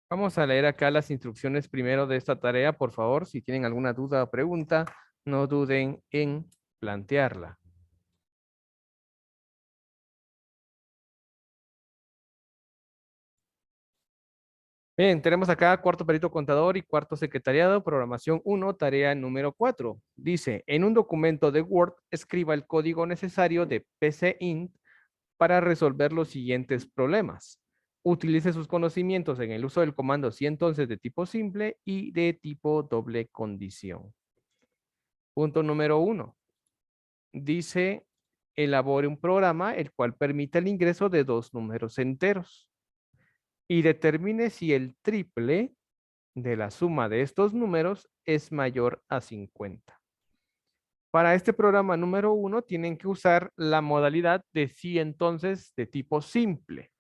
Vamos a leer acá las instrucciones primero de esta tarea, por favor. Si tienen alguna duda o pregunta, no duden en plantearla. Bien, tenemos acá cuarto perito contador y cuarto secretariado, programación 1, tarea número 4. Dice, en un documento de Word, escriba el código necesario de PCInt para resolver los siguientes problemas. Utilice sus conocimientos en el uso del comando 111 de tipo simple y de tipo doble condición. Punto número 1. Dice, elabore un programa el cual permita el ingreso de dos números enteros y determine si el triple de la suma de estos números es mayor a 50. Para este programa número 1 tienen que usar la modalidad de sí entonces de tipo simple.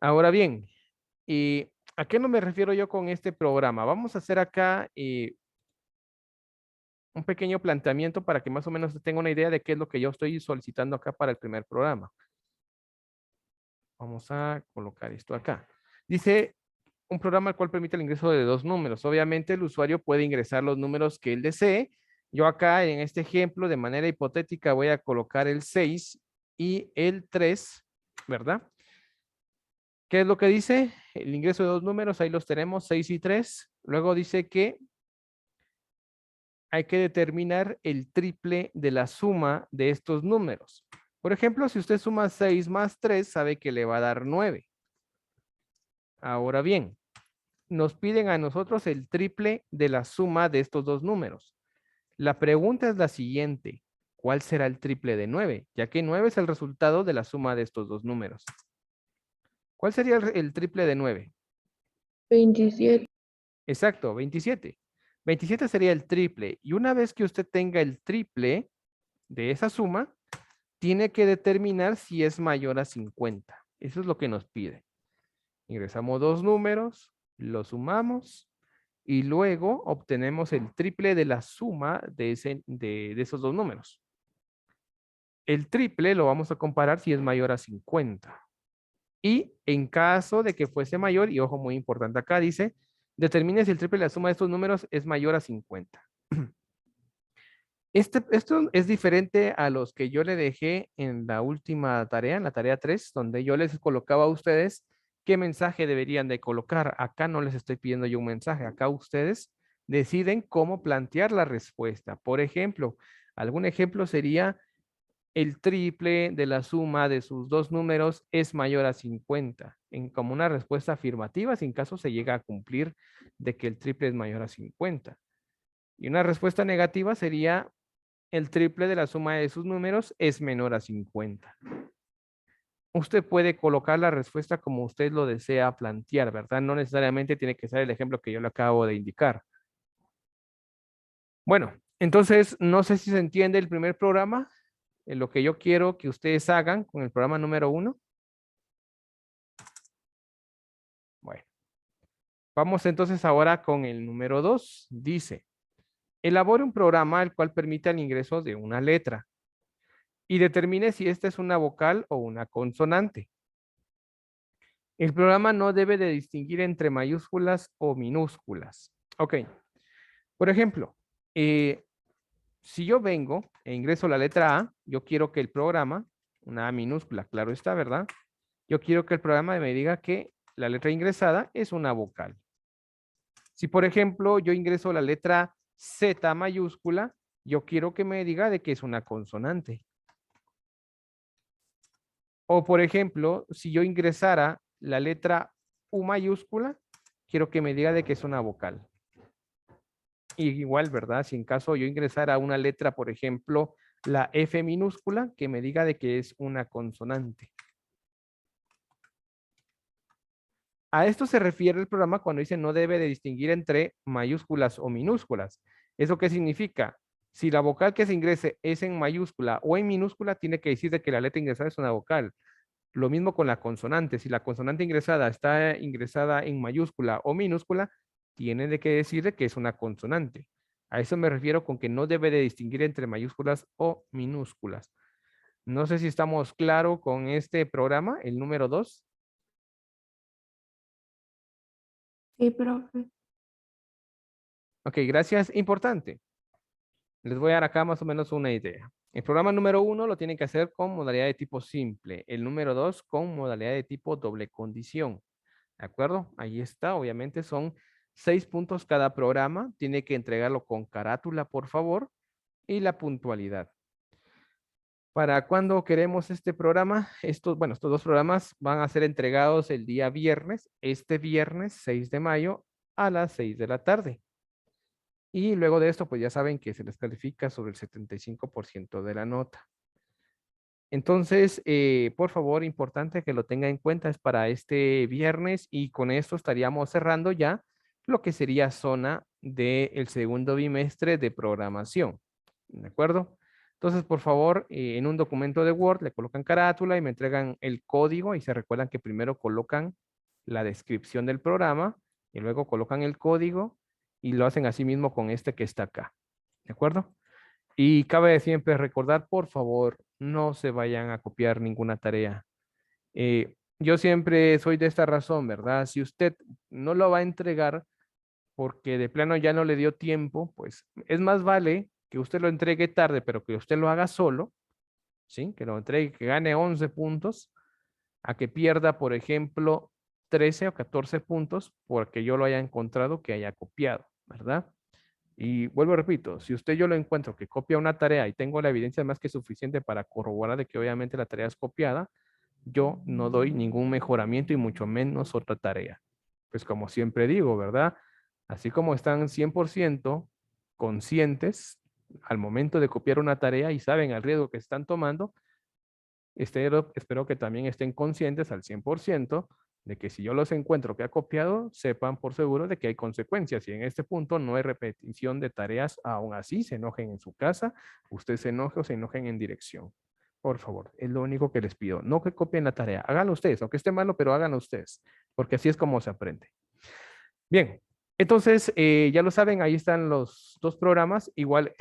Ahora bien, ¿y a qué no me refiero yo con este programa? Vamos a hacer acá un pequeño planteamiento para que más o menos tenga una idea de qué es lo que yo estoy solicitando acá para el primer programa. Vamos a colocar esto acá. Dice un programa el cual permite el ingreso de dos números. Obviamente el usuario puede ingresar los números que él desee. Yo acá en este ejemplo de manera hipotética voy a colocar el 6 y el 3, ¿verdad? ¿Qué es lo que dice? El ingreso de dos números, ahí los tenemos, 6 y 3. Luego dice que hay que determinar el triple de la suma de estos números. Por ejemplo, si usted suma 6 más 3, sabe que le va a dar 9. Ahora bien, nos piden a nosotros el triple de la suma de estos dos números. La pregunta es la siguiente. ¿Cuál será el triple de 9? Ya que 9 es el resultado de la suma de estos dos números. ¿Cuál sería el triple de 9? 27. Exacto, 27. 27 sería el triple. Y una vez que usted tenga el triple de esa suma, tiene que determinar si es mayor a 50. Eso es lo que nos pide. Ingresamos dos números, los sumamos y luego obtenemos el triple de la suma de esos dos números. El triple lo vamos a comparar si es mayor a 50. Y en caso de que fuese mayor, y ojo muy importante acá, dice, determine si el triple de la suma de estos números es mayor a 50. Esto es diferente a los que yo le dejé en la última tarea, en la tarea 3, donde yo les colocaba a ustedes qué mensaje deberían de colocar. Acá no les estoy pidiendo yo un mensaje, acá ustedes deciden cómo plantear la respuesta. Por ejemplo, algún ejemplo sería el triple de la suma de sus dos números es mayor a 50, como una respuesta afirmativa, si en caso se llega a cumplir de que el triple es mayor a 50. Y una respuesta negativa sería el triple de la suma de sus números es menor a 50. Usted puede colocar la respuesta como usted lo desea plantear, ¿verdad? No necesariamente tiene que ser el ejemplo que yo le acabo de indicar. Bueno, entonces no sé si se entiende el primer programa, lo que yo quiero que ustedes hagan con el programa número 1. Bueno, vamos entonces ahora con el número 2. Dice, elabore un programa el cual permita el ingreso de una letra y determine si esta es una vocal o una consonante. El programa no debe de distinguir entre mayúsculas o minúsculas. Ok, por ejemplo, si yo vengo e ingreso la letra A, yo quiero que el programa, una A minúscula, claro está, ¿verdad? Yo quiero que el programa me diga que la letra ingresada es una vocal. Si, por ejemplo, yo ingreso la letra Z mayúscula, yo quiero que me diga de que es una consonante. O, por ejemplo, si yo ingresara la letra U mayúscula, quiero que me diga de que es una vocal. Y igual, ¿verdad? Si en caso yo ingresara una letra, por ejemplo, la F minúscula, que me diga de que es una consonante. A esto se refiere el programa cuando dice no debe de distinguir entre mayúsculas o minúsculas. ¿Eso qué significa? Si la vocal que se ingrese es en mayúscula o en minúscula, tiene que decir de que la letra ingresada es una vocal. Lo mismo con la consonante. Si la consonante ingresada está ingresada en mayúscula o minúscula, tiene de que decir de que es una consonante. A eso me refiero con que no debe de distinguir entre mayúsculas o minúsculas. No sé si estamos claros con este programa, el número 2. Sí, profe. Ok, gracias. Importante. Les voy a dar acá más o menos una idea. El programa número 1 lo tienen que hacer con modalidad de tipo simple. El número 2 con modalidad de tipo doble condición. ¿De acuerdo? Ahí está. Obviamente son 6 puntos cada programa. Tiene que entregarlo con carátula, por favor. Y la puntualidad. ¿Para cuándo queremos este programa? Estos dos programas van a ser entregados el día viernes, este viernes 6 de mayo a las 6 de la tarde. Y luego de esto, pues ya saben que se les califica sobre el 75% de la nota. Entonces, por favor, importante que lo tenga en cuenta, es para este viernes y con esto estaríamos cerrando ya lo que sería zona del segundo bimestre de programación. ¿De acuerdo? Entonces, por favor, en un documento de Word le colocan carátula y me entregan el código y se recuerdan que primero colocan la descripción del programa y luego colocan el código y lo hacen así mismo con este que está acá. ¿De acuerdo? Y cabe siempre recordar, por favor, no se vayan a copiar ninguna tarea. Yo siempre soy de esta razón, ¿verdad? Si usted no lo va a entregar porque de plano ya no le dio tiempo, pues es más vale que usted lo entregue tarde, pero que usted lo haga solo, ¿sí? Que lo entregue, que gane 11 puntos, a que pierda, por ejemplo, 13 o 14 puntos porque yo lo haya encontrado que haya copiado, ¿verdad? Y vuelvo, repito, si usted yo lo encuentro que copia una tarea y tengo la evidencia más que suficiente para corroborar de que obviamente la tarea es copiada, yo no doy ningún mejoramiento y mucho menos otra tarea. Pues como siempre digo, ¿verdad? Así como están 100% conscientes al momento de copiar una tarea y saben el riesgo que están tomando, espero que también estén conscientes al 100% de que si yo los encuentro que ha copiado, sepan por seguro de que hay consecuencias. Y en este punto no hay repetición de tareas, aún así se enojen en su casa, usted se enoje o se enojen en dirección. Por favor, es lo único que les pido. No que copien la tarea, háganlo ustedes, aunque esté malo, pero háganlo ustedes, porque así es como se aprende. Bien, entonces ya lo saben, ahí están los dos programas. Igual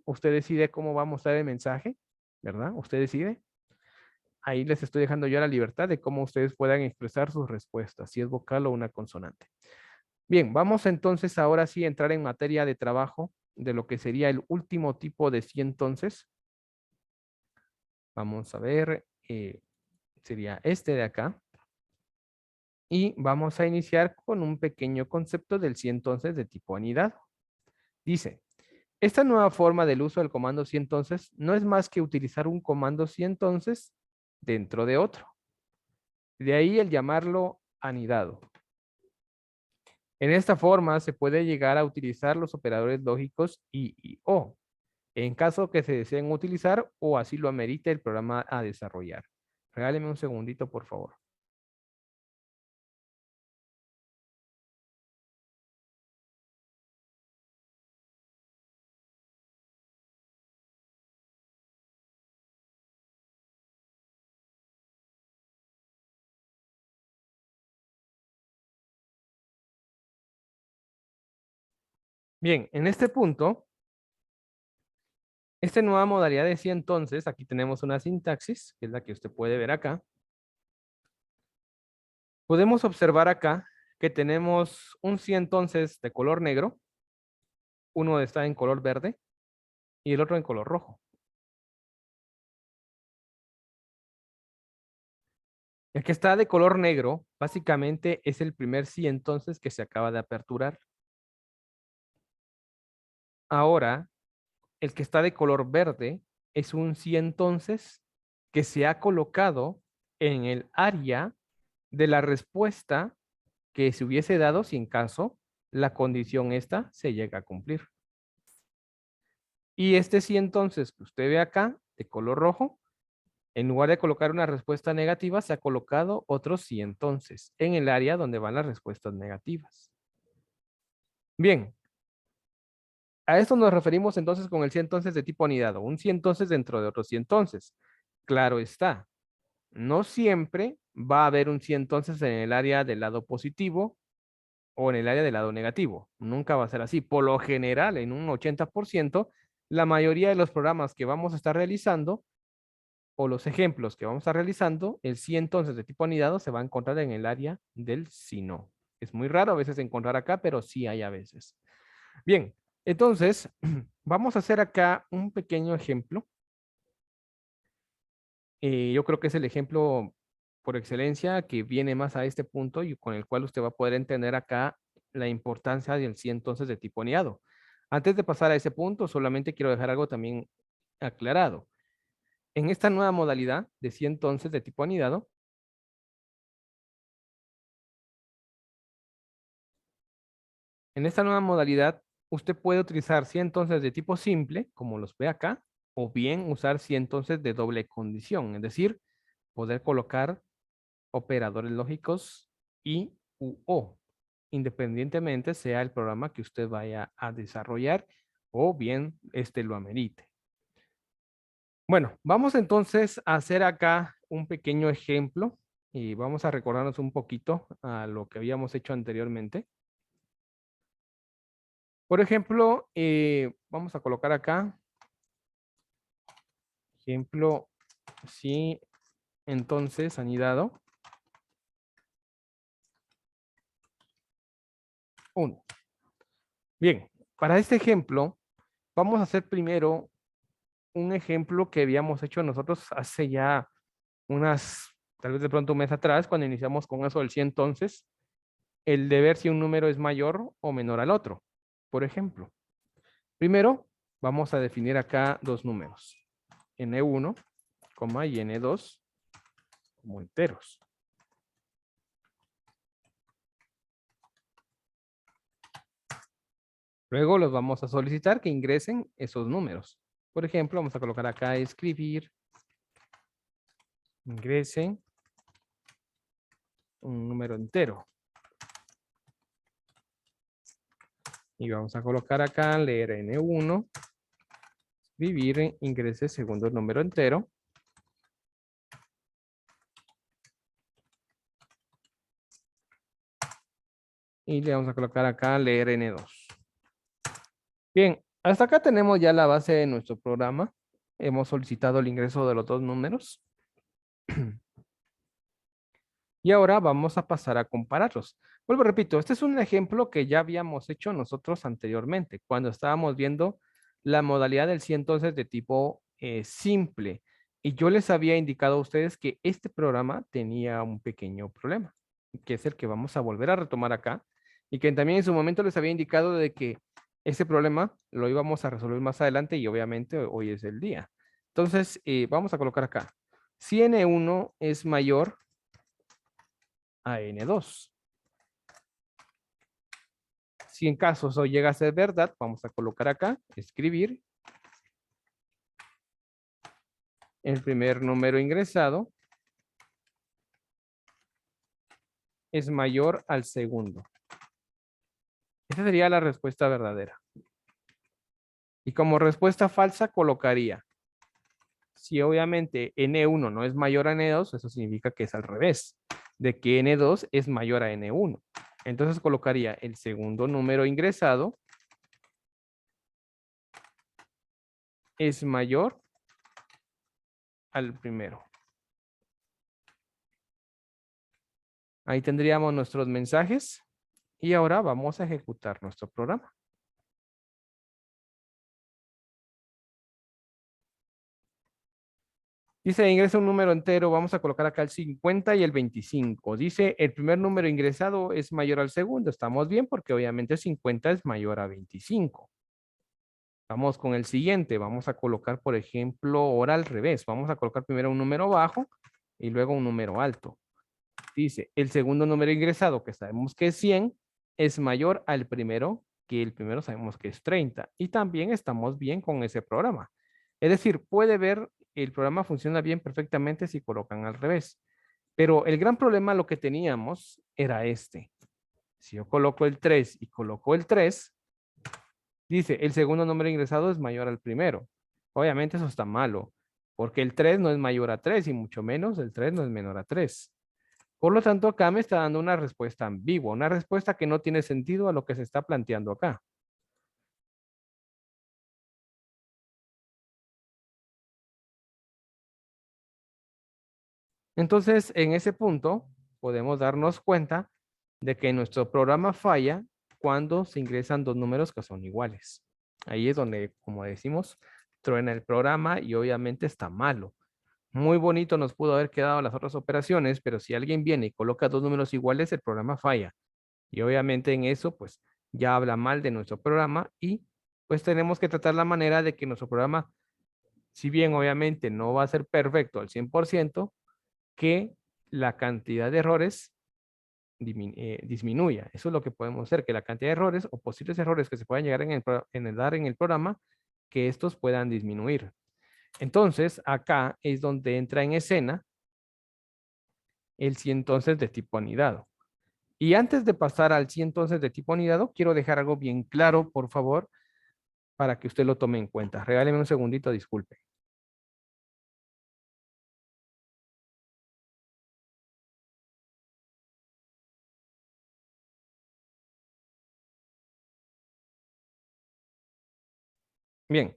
usted decide cómo va a mostrar el mensaje, ¿verdad? Usted decide. Ahí les estoy dejando yo la libertad de cómo ustedes puedan expresar sus respuestas, si es vocal o una consonante. Bien, vamos entonces ahora sí a entrar en materia de trabajo de lo que sería el último tipo de sí entonces. Vamos a ver, sería este de acá. Y vamos a iniciar con un pequeño concepto del sí entonces de tipo anidado. Dice, esta nueva forma del uso del comando sí entonces no es más que utilizar un comando sí entonces dentro de otro. De ahí el llamarlo anidado. En esta forma se puede llegar a utilizar los operadores lógicos y o, en caso que se deseen utilizar o así lo amerite el programa a desarrollar. Regáleme un segundito, por favor. Bien, en este punto, esta nueva modalidad de sí entonces, aquí tenemos una sintaxis, que es la que usted puede ver acá. Podemos observar acá que tenemos un sí entonces de color negro, uno está en color verde y el otro en color rojo. El que está de color negro, básicamente es el primer sí entonces que se acaba de aperturar. Ahora, el que está de color verde es un sí entonces que se ha colocado en el área de la respuesta que se hubiese dado si en caso la condición esta se llega a cumplir. Y este sí entonces que usted ve acá, de color rojo, en lugar de colocar una respuesta negativa, se ha colocado otro sí entonces en el área donde van las respuestas negativas. Bien, a esto nos referimos entonces con el sí entonces de tipo anidado, un sí entonces dentro de otro sí entonces. Claro está, no siempre va a haber un sí entonces en el área del lado positivo o en el área del lado negativo. Nunca va a ser así. Por lo general, en un 80%, la mayoría de los programas que vamos a estar realizando o los ejemplos que vamos a estar realizando, el sí entonces de tipo anidado se va a encontrar en el área del sí no. Es muy raro a veces encontrar acá, pero sí hay a veces. Bien, entonces vamos a hacer acá un pequeño ejemplo. Yo creo que es el ejemplo por excelencia que viene más a este punto y con el cual usted va a poder entender acá la importancia del sí entonces de tipo aniado. Antes de pasar a ese punto, solamente quiero dejar algo también aclarado. En esta nueva modalidad de sí entonces de tipo anidado, en esta nueva modalidad, usted puede utilizar sí entonces de tipo simple, como los ve acá, o bien usar sí entonces de doble condición, es decir, poder colocar operadores lógicos y u o, independientemente sea el programa que usted vaya a desarrollar o bien este lo amerite. Bueno, vamos entonces a hacer acá un pequeño ejemplo y vamos a recordarnos un poquito a lo que habíamos hecho anteriormente. Por ejemplo, vamos a colocar acá, ejemplo, si entonces anidado 1. Bien, para este ejemplo, vamos a hacer primero un ejemplo que habíamos hecho nosotros hace ya tal vez de pronto un mes atrás, cuando iniciamos con eso del sí entonces, el de ver si un número es mayor o menor al otro. Por ejemplo, primero vamos a definir acá dos números, n1, y n2 como enteros. Luego los vamos a solicitar que ingresen esos números. Por ejemplo, vamos a colocar acá escribir, ingresen un número entero. Y vamos a colocar acá leer n1, escribir, ingrese segundo número entero. Y le vamos a colocar acá leer n2. Bien, hasta acá tenemos ya la base de nuestro programa. Hemos solicitado el ingreso de los dos números. Y ahora vamos a pasar a compararlos. Vuelvo, repito, este es un ejemplo que ya habíamos hecho nosotros anteriormente, cuando estábamos viendo la modalidad del sí entonces de tipo simple. Y yo les había indicado a ustedes que este programa tenía un pequeño problema, que es el que vamos a volver a retomar acá, y que también en su momento les había indicado de que ese problema lo íbamos a resolver más adelante y obviamente hoy es el día. Entonces, vamos a colocar acá. Si n1 es mayor a n2. Si en caso eso llega a ser verdad, vamos a colocar acá, escribir el primer número ingresado es mayor al segundo. Esa sería la respuesta verdadera. Y como respuesta falsa colocaría, si obviamente n1 no es mayor a n2, eso significa que es al revés, de que n2 es mayor a n1. Entonces colocaría el segundo número ingresado es mayor al primero. Ahí tendríamos nuestros mensajes y ahora vamos a ejecutar nuestro programa. Dice, ingresa un número entero, vamos a colocar acá el 50 y el 25. Dice, el primer número ingresado es mayor al segundo. Estamos bien porque obviamente 50 es mayor a 25. Vamos con el siguiente. Vamos a colocar, por ejemplo, ahora al revés. Vamos a colocar primero un número bajo y luego un número alto. Dice, el segundo número ingresado, que sabemos que es 100, es mayor al primero, que el primero sabemos que es 30. Y también estamos bien con ese programa. Es decir, puede ver, el programa funciona bien perfectamente si colocan al revés. Pero el gran problema lo que teníamos era este. Si yo coloco el 3 y coloco el 3, dice, el segundo número ingresado es mayor al primero. Obviamente eso está malo, porque el 3 no es mayor a 3 y mucho menos el 3 no es menor a 3. Por lo tanto, acá me está dando una respuesta ambigua, una respuesta que no tiene sentido a lo que se está planteando acá. Entonces, en ese punto, podemos darnos cuenta de que nuestro programa falla cuando se ingresan dos números que son iguales. Ahí es donde, como decimos, truena el programa y obviamente está malo. Muy bonito nos pudo haber quedado las otras operaciones, pero si alguien viene y coloca dos números iguales, el programa falla. Y obviamente en eso, pues ya habla mal de nuestro programa y pues tenemos que tratar la manera de que nuestro programa, si bien obviamente no va a ser perfecto al 100%, que la cantidad de errores disminuya. Eso es lo que podemos hacer, que la cantidad de errores o posibles errores que se puedan llegar dar en el programa, que estos puedan disminuir. Entonces, acá es donde entra en escena el si entonces de tipo anidado. Y antes de pasar al si entonces de tipo anidado, quiero dejar algo bien claro, por favor, para que usted lo tome en cuenta. Regáleme un segundito, disculpe. Bien,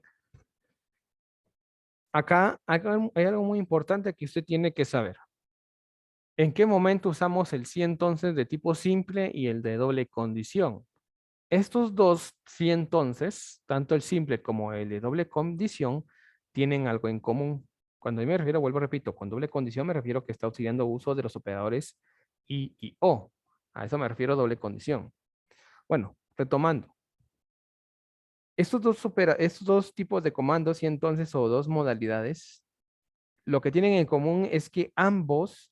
hay algo muy importante que usted tiene que saber. ¿En qué momento usamos el si entonces de tipo simple y el de doble condición? Estos dos sí entonces, tanto el simple como el de doble condición, tienen algo en común. Cuando yo me refiero, vuelvo, repito, con doble condición me refiero que está auxiliando uso de los operadores y o. A eso me refiero doble condición. Bueno, retomando. Estos dos tipos de comandos y entonces o dos modalidades, lo que tienen en común es que ambos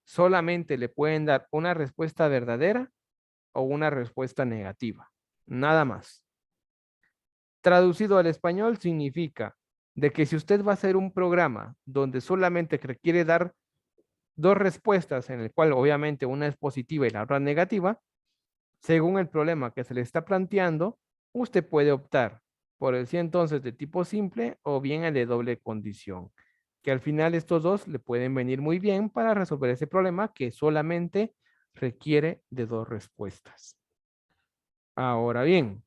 solamente le pueden dar una respuesta verdadera o una respuesta negativa. Nada más. Traducido al español significa de que si usted va a hacer un programa donde solamente requiere dar dos respuestas, en el cual obviamente una es positiva y la otra negativa, según el problema que se le está planteando, usted puede optar por el sí entonces de tipo simple o bien el de doble condición, que al final estos dos le pueden venir muy bien para resolver ese problema que solamente requiere de dos respuestas. Ahora bien,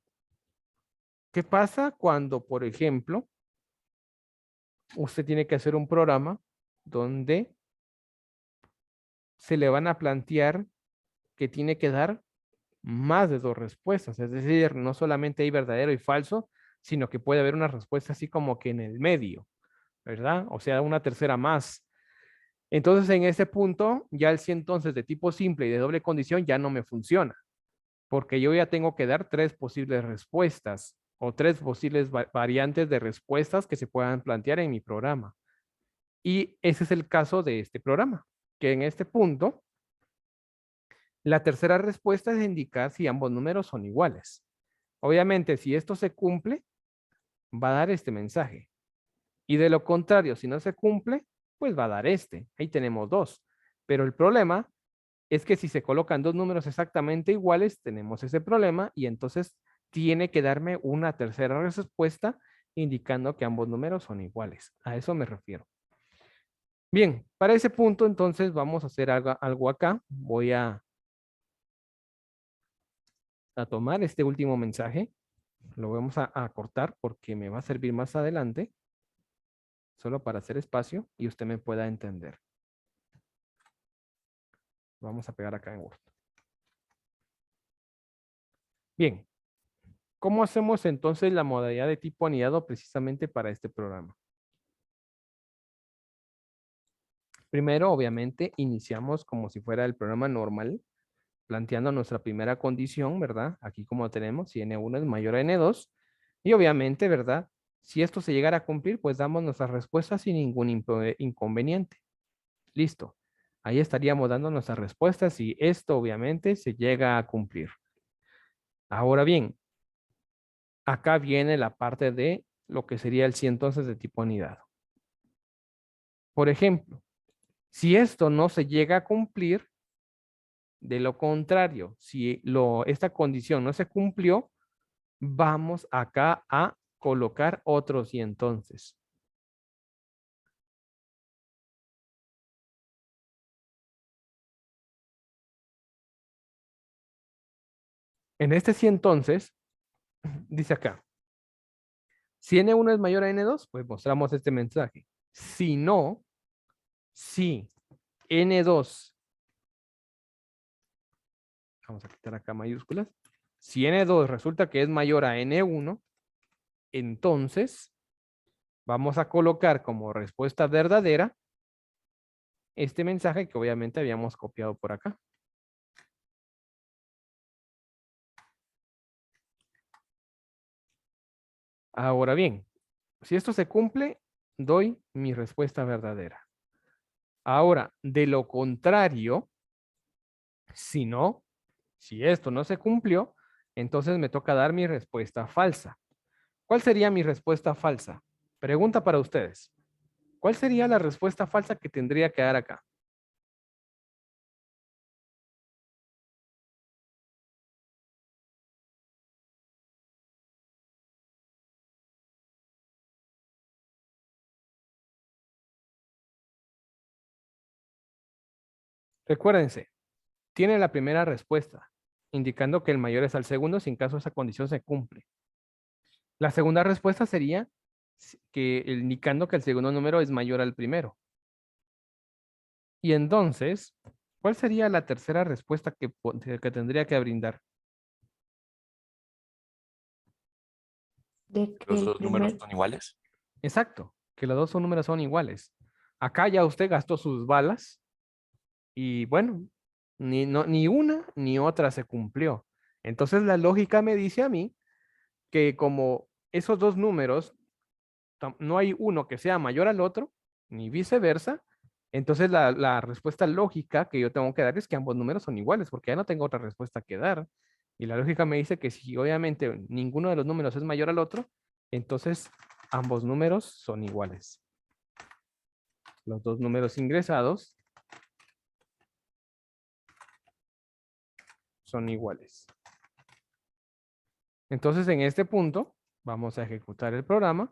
¿qué pasa cuando, por ejemplo, usted tiene que hacer un programa donde se le van a plantear que tiene que dar más de dos respuestas? Es decir, no solamente hay verdadero y falso, sino que puede haber una respuesta así como que en el medio, ¿verdad? O sea, una tercera más. Entonces, en ese punto, ya el sí entonces de tipo simple y de doble condición ya no me funciona, porque yo ya tengo que dar tres posibles respuestas o tres posibles variantes de respuestas que se puedan plantear en mi programa. Y ese es el caso de este programa, que en este punto, la tercera respuesta es indicar si ambos números son iguales. Obviamente, si esto se cumple, va a dar este mensaje. Y de lo contrario, si no se cumple, pues va a dar este. Ahí tenemos dos. Pero el problema es que si se colocan dos números exactamente iguales, tenemos ese problema y entonces tiene que darme una tercera respuesta indicando que ambos números son iguales. A eso me refiero. Bien, para ese punto entonces vamos a hacer algo acá. Voy a tomar este último mensaje. Lo vamos a cortar porque me va a servir más adelante, solo para hacer espacio y usted me pueda entender. Vamos a pegar acá en Word. Bien, ¿cómo hacemos entonces la modalidad de tipo anidado precisamente para este programa? Primero, obviamente, iniciamos como si fuera el programa normal, planteando nuestra primera condición, ¿verdad? Aquí como tenemos, si N1 es mayor a N2, y obviamente, ¿verdad? Si esto se llegara a cumplir, pues damos nuestras respuestas sin ningún inconveniente. Listo. Ahí estaríamos dando nuestras respuestas y esto obviamente se llega a cumplir. Ahora bien, acá viene la parte de lo que sería el sí entonces de tipo anidado. Por ejemplo, si esto no se llega a cumplir, de lo contrario, si esta condición no se cumplió, vamos acá a colocar otro sí entonces. En este sí entonces, dice acá, si N1 es mayor a N2, pues mostramos este mensaje. Si no, si N2 Vamos a quitar acá mayúsculas. Si N2 resulta que es mayor a N1, entonces vamos a colocar como respuesta verdadera este mensaje que obviamente habíamos copiado por acá. Ahora bien, si esto se cumple, doy mi respuesta verdadera. Ahora, de lo contrario, si no, si esto no se cumplió, entonces me toca dar mi respuesta falsa. ¿Cuál sería mi respuesta falsa? Pregunta para ustedes. ¿Cuál sería la respuesta falsa que tendría que dar acá? Recuérdense, tiene la primera respuesta, indicando que el mayor es al segundo si en caso esa condición se cumple. La segunda respuesta sería indicando que el segundo número es mayor al primero. Y entonces, ¿cuál sería la tercera respuesta que tendría que brindar? De que Los el dos números primer, son iguales. Exacto, que los dos números son iguales. Acá ya usted gastó sus balas y bueno, ni una ni otra se cumplió. Entonces la lógica me dice a mí que como esos dos números, no hay uno que sea mayor al otro, ni viceversa, entonces la respuesta lógica que yo tengo que dar es que ambos números son iguales, porque ya no tengo otra respuesta que dar. Y la lógica me dice que si obviamente ninguno de los números es mayor al otro, entonces ambos números son iguales. Los dos números ingresados son iguales. Entonces, en este punto, vamos a ejecutar el programa.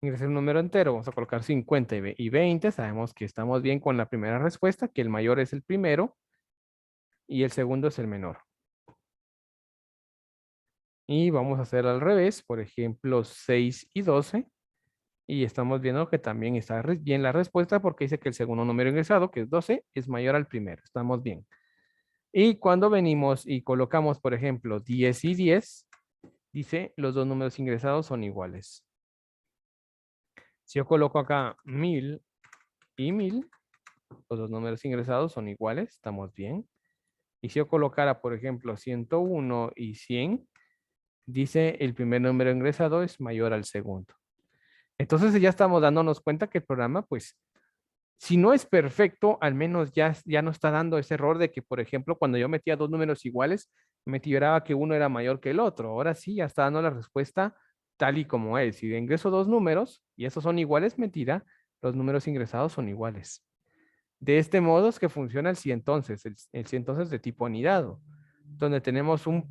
Ingresé un número entero, vamos a colocar 50 y 20. Sabemos que estamos bien con la primera respuesta, que el mayor es el primero y el segundo es el menor. Y vamos a hacer al revés, por ejemplo, 6 y 12. Y estamos viendo que también está bien la respuesta porque dice que el segundo número ingresado, que es 12, es mayor al primero. Estamos bien. Y cuando venimos y colocamos, por ejemplo, 10 y 10, dice los dos números ingresados son iguales. Si yo coloco acá 1000 y 1000, los dos números ingresados son iguales, estamos bien. Y si yo colocara, por ejemplo, 101 y 100, dice el primer número ingresado es mayor al segundo. Entonces ya estamos dándonos cuenta que el programa, pues, si no es perfecto, al menos ya no está dando ese error de que, por ejemplo, cuando yo metía dos números iguales, me tiraba que uno era mayor que el otro. Ahora sí, ya está dando la respuesta tal y como es. Si ingreso dos números y esos son iguales, me tira, los números ingresados son iguales. De este modo es que funciona el si entonces, el si entonces de tipo anidado, donde tenemos un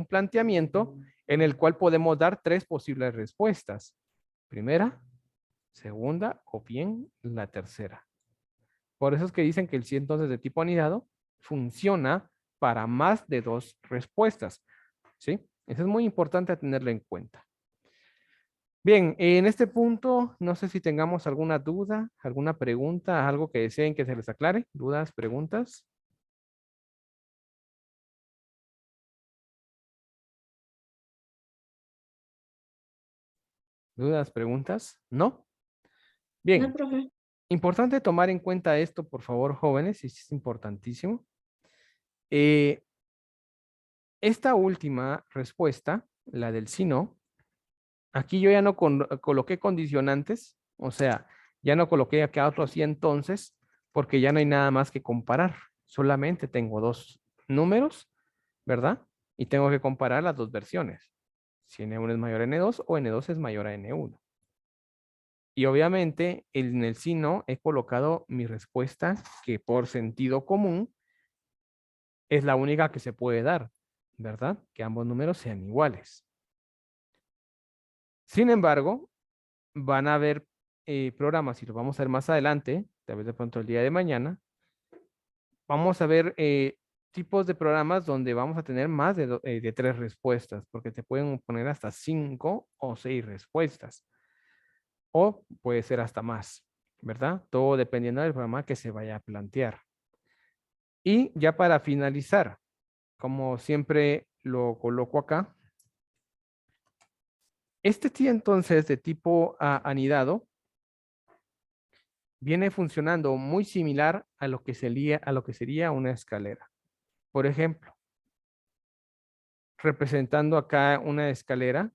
planteamiento en el cual podemos dar tres posibles respuestas. Primera, segunda o bien la tercera. Por eso es que dicen que el sí entonces de tipo anidado funciona para más de dos respuestas. ¿Sí? Eso es muy importante tenerlo en cuenta. Bien, en este punto, no sé si tengamos alguna duda, alguna pregunta, algo que deseen que se les aclare. ¿Dudas, preguntas? ¿Dudas, preguntas? ¿No? no, Bien, profe. importante tomar en cuenta esto, por favor, jóvenes, y es importantísimo. Eh, esta última respuesta, la del sí no, aquí yo ya no coloqué condicionantes, o sea, ya no coloqué acá otro sí entonces, porque ya no hay nada más que comparar. Solamente tengo dos números, ¿verdad? Y tengo que comparar las dos versiones. Si N1 es mayor a N2 o N2 es mayor a N1. Y obviamente en el sí no he colocado mi respuesta que por sentido común es la única que se puede dar, ¿verdad? Que ambos números sean iguales. Sin embargo, van a haber programas, y lo vamos a ver más adelante, tal vez de pronto el día de mañana, vamos a ver tipos de programas donde vamos a tener más de tres respuestas, porque te pueden poner hasta 5 o 6 respuestas, o puede ser hasta más, ¿verdad? Todo dependiendo del programa que se vaya a plantear. Y ya para finalizar, como siempre lo coloco acá, este sí entonces de tipo anidado viene funcionando muy similar a lo que sería una escalera. Por ejemplo, representando acá una escalera,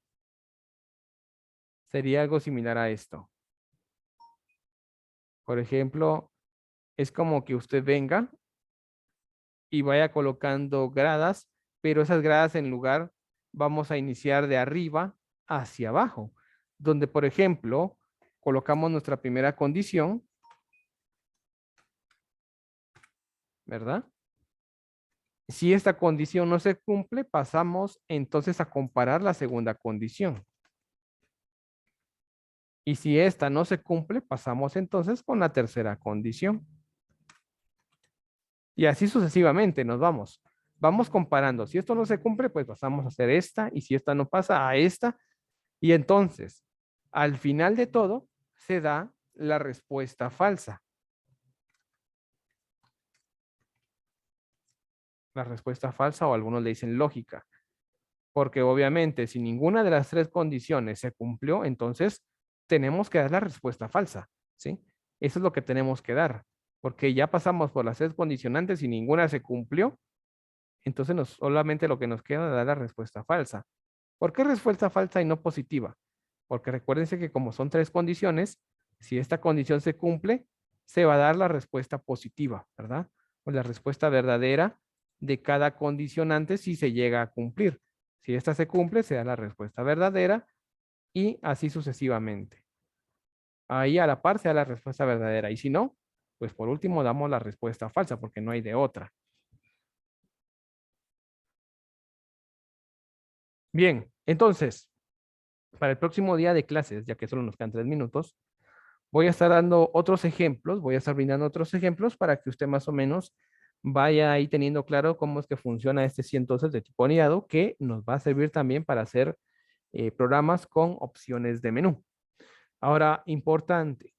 sería algo similar a esto. Por ejemplo, es como que usted venga y vaya colocando gradas, pero esas gradas en lugar vamos a iniciar de arriba hacia abajo, donde por ejemplo colocamos nuestra primera condición, ¿verdad? Si esta condición no se cumple, pasamos entonces a comparar la segunda condición. Y si esta no se cumple, pasamos entonces con la tercera condición. Y así sucesivamente nos vamos. Vamos comparando. Si esto no se cumple, pues pasamos a hacer esta. Y si esta no pasa, a esta. Y entonces, al final de todo, se da la respuesta falsa. La respuesta falsa o algunos le dicen lógica. Porque obviamente si ninguna de las tres condiciones se cumplió, entonces tenemos que dar la respuesta falsa, ¿sí? Eso es lo que tenemos que dar. Porque ya pasamos por las tres condicionantes y ninguna se cumplió, entonces solamente lo que nos queda es dar la respuesta falsa. ¿Por qué respuesta falsa y no positiva? Porque recuérdense que como son tres condiciones, si esta condición se cumple, se va a dar la respuesta positiva, ¿verdad? O la respuesta verdadera de cada condicionante si se llega a cumplir. Si esta se cumple, se da la respuesta verdadera y así sucesivamente. Ahí a la par se da la respuesta verdadera y si no, pues por último damos la respuesta falsa porque no hay de otra. Bien, entonces, para el próximo día de clases, ya que solo nos quedan 3 minutos, voy a estar dando otros ejemplos, voy a estar brindando otros ejemplos para que usted más o menos vaya ahí teniendo claro cómo es que funciona este sí entonces de tipo anidado, que nos va a servir también para hacer programas con opciones de menú. Ahora, importante,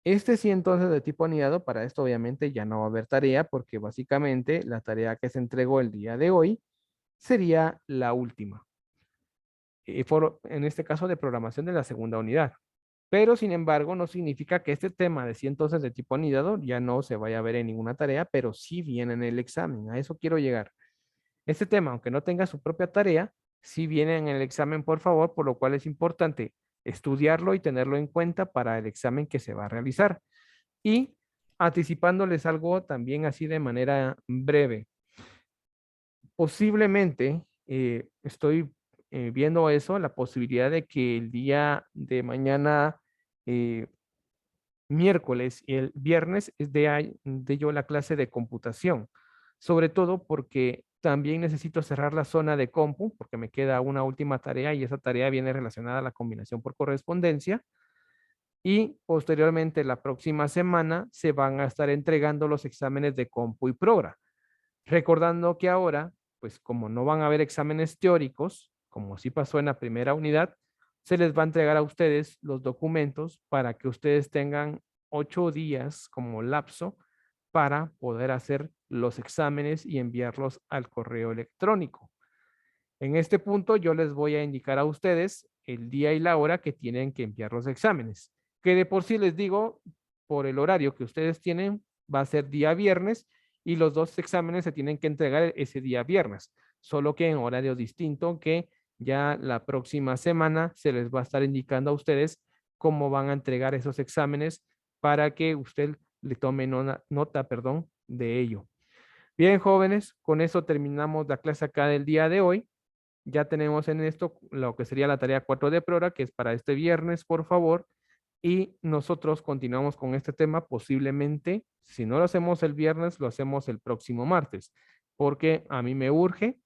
este sí entonces de tipo anidado, para esto obviamente ya no va a haber tarea, porque básicamente la tarea que se entregó el día de hoy sería la última. En este caso de programación de la segunda unidad. Pero sin embargo, no significa que este tema de sí entonces de tipo anidado ya no se vaya a ver en ninguna tarea, pero sí viene en el examen. A eso quiero llegar. Este tema, aunque no tenga su propia tarea, sí viene en el examen, por favor, por lo cual es importante estudiarlo y tenerlo en cuenta para el examen que se va a realizar. Y anticipándoles algo también así de manera breve. Posiblemente estoy viendo eso, la posibilidad de que el día de mañana, miércoles y el viernes, de yo la clase de computación. Sobre todo porque también necesito cerrar la zona de compu, porque me queda una última tarea y esa tarea viene relacionada a la combinación por correspondencia. Y posteriormente, la próxima semana, se van a estar entregando los exámenes de compu y progra. Recordando que ahora, pues como no van a haber exámenes teóricos, como sí pasó en la primera unidad, se les va a entregar a ustedes los documentos para que ustedes tengan 8 días como lapso para poder hacer los exámenes y enviarlos al correo electrónico. En este punto yo les voy a indicar a ustedes el día y la hora que tienen que enviar los exámenes, que de por sí les digo, por el horario que ustedes tienen, va a ser día viernes y los dos exámenes se tienen que entregar ese día viernes, solo que en horario distinto, que ya la próxima semana se les va a estar indicando a ustedes cómo van a entregar esos exámenes para que usted le tome nota, perdón, de ello. Bien, jóvenes, con eso terminamos la clase acá del día de hoy. Ya tenemos en esto lo que sería la tarea 4 de Prora, que es para este viernes, por favor. Y nosotros continuamos con este tema posiblemente, si no lo hacemos el viernes, lo hacemos el próximo martes, porque a mí me urge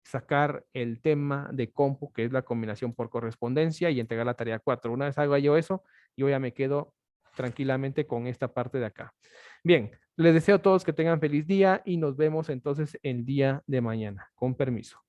sacar el tema de compu, que es la combinación por correspondencia, y entregar la tarea 4. Una vez haga yo eso, yo ya me quedo tranquilamente con esta parte de acá. Bien, les deseo a todos que tengan feliz día y nos vemos entonces el día de mañana. Con permiso.